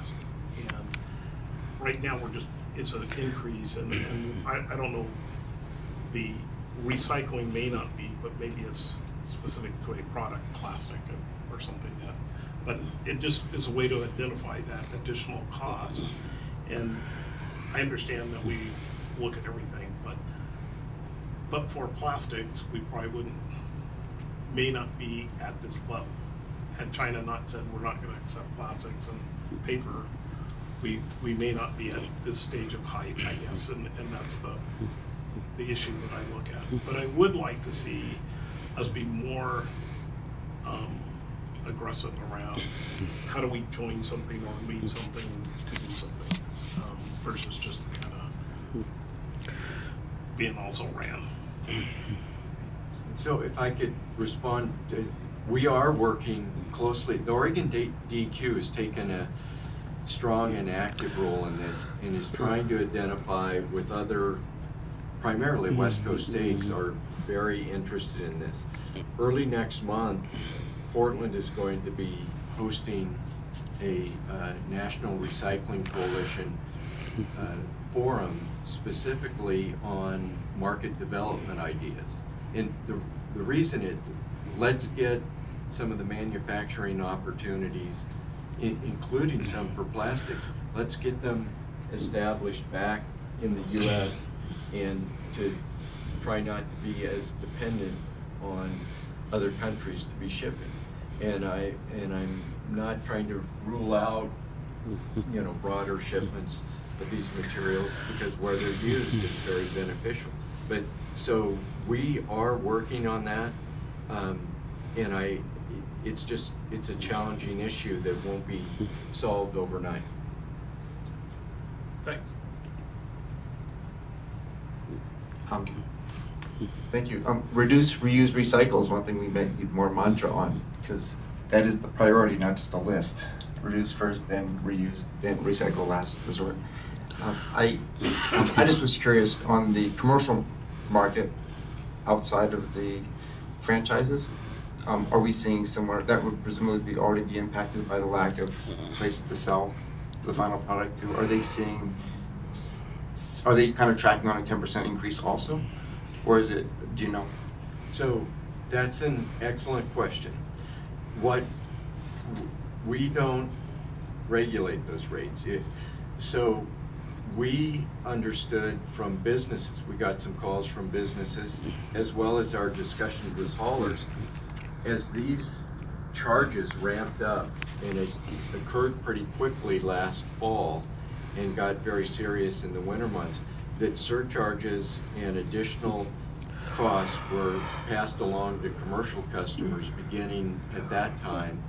cost. And right now, it's an increase, and I don't know, the recycling may not be, but maybe it's specific to a product, plastic or something that, but it just is a way to identify that additional cost. And I understand that we look at everything, but for plastics, we probably may not be at this level. Had China not said we're not going to accept plastics and paper, we may not be at this stage of height, I guess, and that's the issue that I look at. But I would like to see us be more aggressive around how do we join something or lead something to do something, versus just kind of being also ran. So if I could respond, we are working closely. The Oregon DEQ has taken a strong and active role in this and is trying to identify with other, primarily West Coast states are very interested in this. Early next month, Portland is going to be hosting a National Recycling Coalition forum specifically on market development ideas. And the reason let's get some of the manufacturing opportunities, including some for plastics, let's get them established back in the U.S. and to try not to be as dependent on other countries to be shipping. And I'm not trying to rule out, broader shipments of these materials, because where they're used, it's very beneficial. But so we are working on that, and it's a challenging issue that won't be solved overnight. Thanks. Thank you. Reduce, reuse, recycle is one thing we may need more mantra on, because that is the priority, not just a list. Reduce first, then reuse, then recycle last resort. I just was curious on the commercial market outside of the franchises. Are we seeing somewhere that would presumably already be impacted by the lack of places to sell the final product to? Are they seeing? Are they kind of tracking on a 10% increase also, or is it? Do you know? So that's an excellent question. What we don't regulate those rates. So we understood from businesses, we got some calls from businesses, as well as our discussions with haulers, as these charges ramped up, and it occurred pretty quickly last fall and got very serious in the winter months, that surcharges and additional costs were passed along to commercial customers beginning at that time.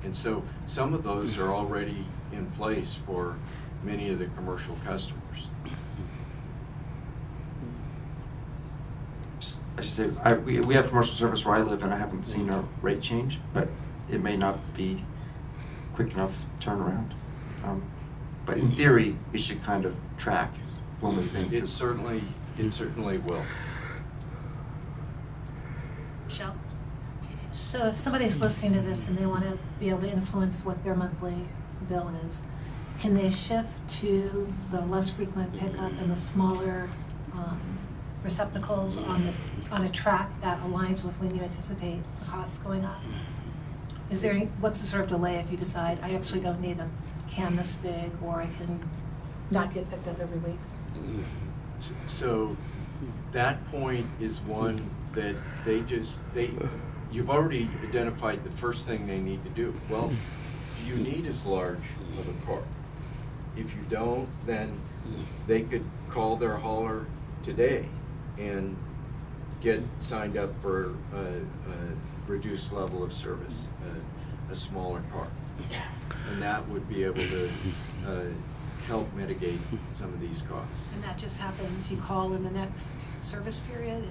And so some of those are already in place for many of the commercial customers. I should say, we have commercial service where I live, and I haven't seen a rate change, but it may not be quick enough turnaround. But in theory, it should kind of track when we think. It certainly will. Michelle? So if somebody's listening to this and they want to be able to influence what their monthly bill is, can they shift to the less frequent pickup and the smaller receptacles on a track that aligns with when you anticipate the costs going up? Is there what's the sort of delay if you decide I actually don't need a can this big, or I can not get picked up every week? So that point is one that you've already identified the first thing they need to do. Well, do you need as large of a cart? If you don't, then they could call their hauler today and get signed up for a reduced level of service, a smaller cart. And that would be able to help mitigate some of these costs. And that just happens, you call in the next service period?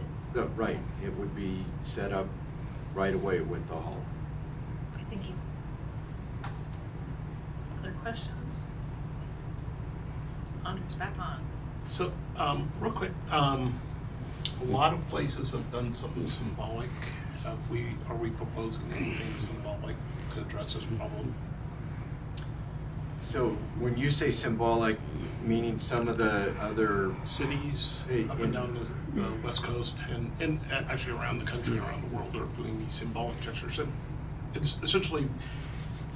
Right, it would be set up right away with the hauler. Okay, thank you. Other questions? Andre's back on. So, real quick, a lot of places have done something symbolic. Are we proposing anything symbolic to address this problem? So when you say symbolic, meaning some of the other, Cities Hey, up and down the West Coast and actually around the country, around the world are doing these symbolic gestures. And it's essentially,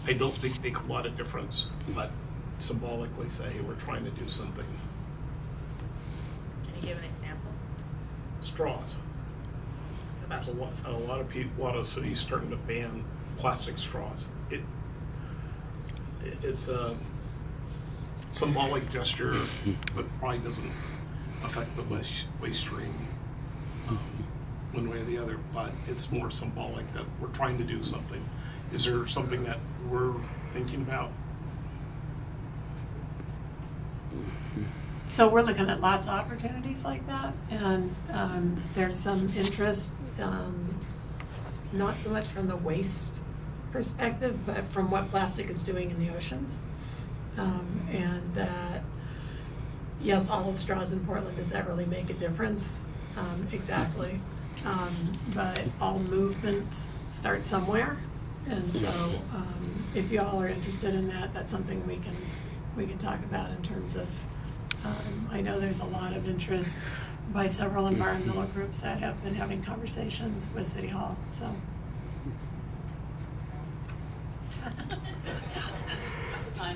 I don't think make a lot of difference, but symbolically say, hey, we're trying to do something. Can you give an example? Straws. About There's a lot of people, a lot of cities starting to ban plastic straws. It's a symbolic gesture, but probably doesn't affect the waste stream one way or the other. But it's more symbolic that we're trying to do something. Is there something that we're thinking about? So we're looking at lots of opportunities like that, and there's some interest, not so much from the waste perspective, but from what plastic is doing in the oceans. And that, yes, all the straws in Portland, does that really make a difference? Exactly. But all movements start somewhere, and so if you all are interested in that, that's something we can talk about in terms of. I know there's a lot of interest by several environmental groups that have been having conversations with City Hall, so. On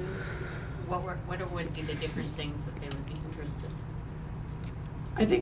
what would be the different things that they would be interested in?